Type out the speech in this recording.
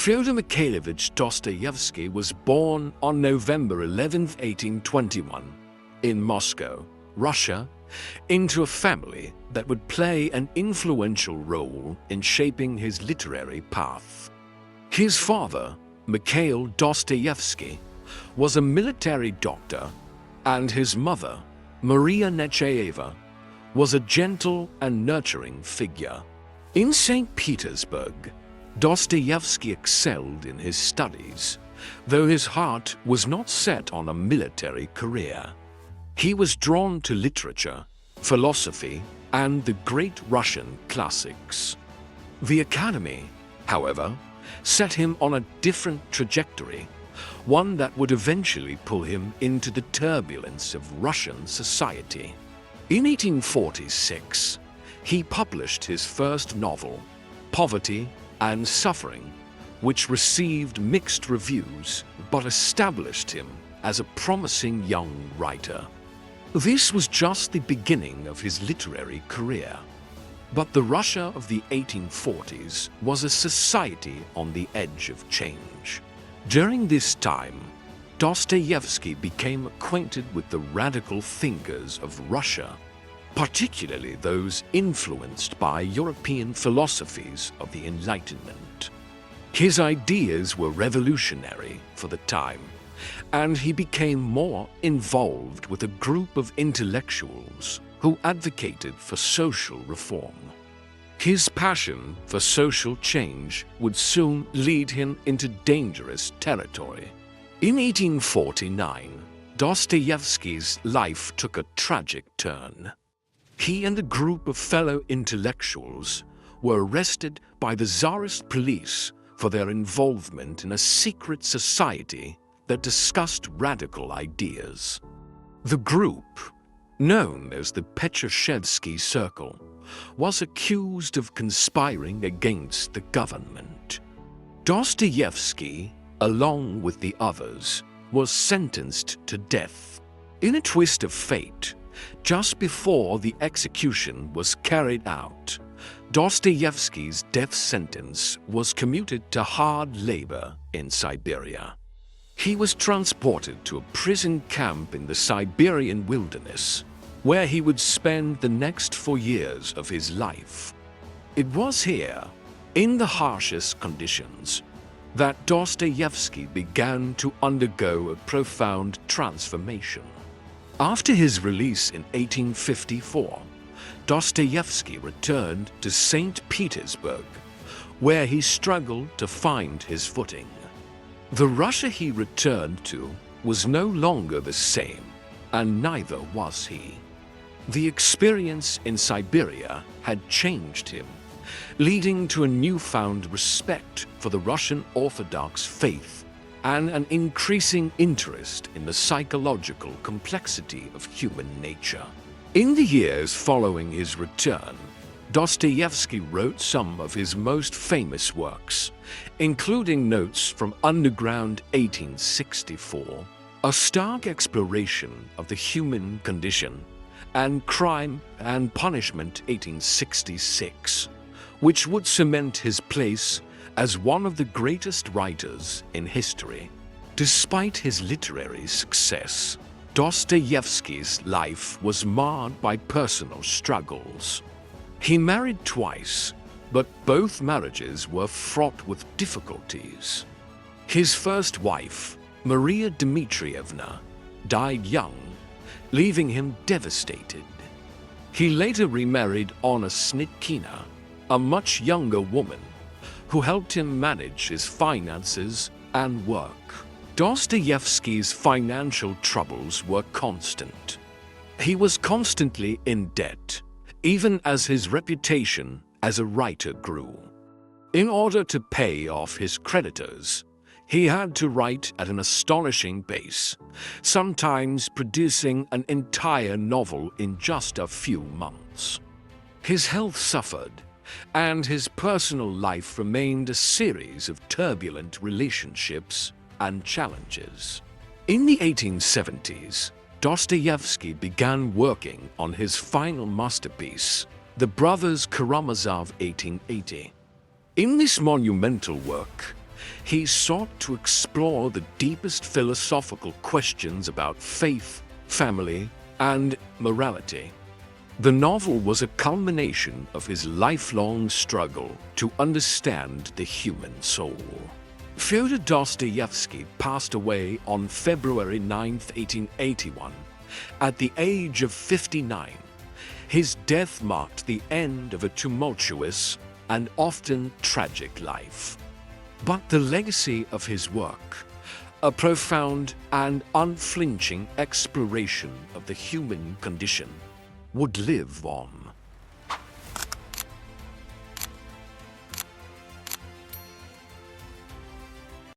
Fyodor Mikhailovich Dostoevsky was born on November 11, 1821, in Moscow, Russia, into a family that would play an influential role in shaping his literary path. His father, Mikhail Dostoevsky, was a military doctor, and his mother, Maria Nechaeva, was a gentle and nurturing figure. In St. Petersburg, Dostoevsky excelled in his studies, though his heart was not set on a military career. He was drawn to literature, philosophy, and the great Russian classics. The academy, however, set him on a different trajectory, one that would eventually pull him into the turbulence of Russian society. In 1846, he published his first novel, Poverty and Suffering, which received mixed reviews but established him as a promising young writer. This was just the beginning of his literary career. But the Russia of the 1840s was a society on the edge of change. During this time, Dostoevsky became acquainted with the radical thinkers of Russia, particularly those influenced by European philosophies of the Enlightenment. His ideas were revolutionary for the time, and he became more involved with a group of intellectuals who advocated for social reform. His passion for social change would soon lead him into dangerous territory. In 1849, Dostoevsky's life took a tragic turn. He and a group of fellow intellectuals were arrested by the Tsarist police for their involvement in a secret society that discussed radical ideas. The group, known as the Petrashevsky Circle, was accused of conspiring against the government. Dostoevsky, along with the others, was sentenced to death. In a twist of fate, just before the execution was carried out, Dostoevsky's death sentence was commuted to hard labor in Siberia. He was transported to a prison camp in the Siberian wilderness, where he would spend the next 4 years of his life. It was here, in the harshest conditions, that Dostoevsky began to undergo a profound transformation. After his release in 1854, Dostoevsky returned to St. Petersburg, where he struggled to find his footing. The Russia he returned to was no longer the same, and neither was he. The experience in Siberia had changed him, leading to a newfound respect for the Russian Orthodox faith and an increasing interest in the psychological complexity of human nature. In the years following his return, Dostoevsky wrote some of his most famous works, including Notes from Underground 1864, a stark exploration of the human condition, and Crime and Punishment 1866, which would cement his place as one of the greatest writers in history. Despite his literary success, Dostoevsky's life was marred by personal struggles. He married twice, but both marriages were fraught with difficulties. His first wife, Maria Dmitrievna, died young, leaving him devastated. He later remarried Anna Snitkina, a much younger woman, who helped him manage his finances and work. Dostoevsky's financial troubles were constant. He was constantly in debt, even as his reputation as a writer grew. In order to pay off his creditors, he had to write at an astonishing pace, sometimes producing an entire novel in just a few months. His health suffered, and his personal life remained a series of turbulent relationships and challenges. In the 1870s, Dostoevsky began working on his final masterpiece, The Brothers Karamazov 1880. In this monumental work, he sought to explore the deepest philosophical questions about faith, family, and morality. The novel was a culmination of his lifelong struggle to understand the human soul. Fyodor Dostoevsky passed away on February 9, 1881, at the age of 59. His death marked the end of a tumultuous and often tragic life. But the legacy of his work, a profound and unflinching exploration of the human condition, would live on.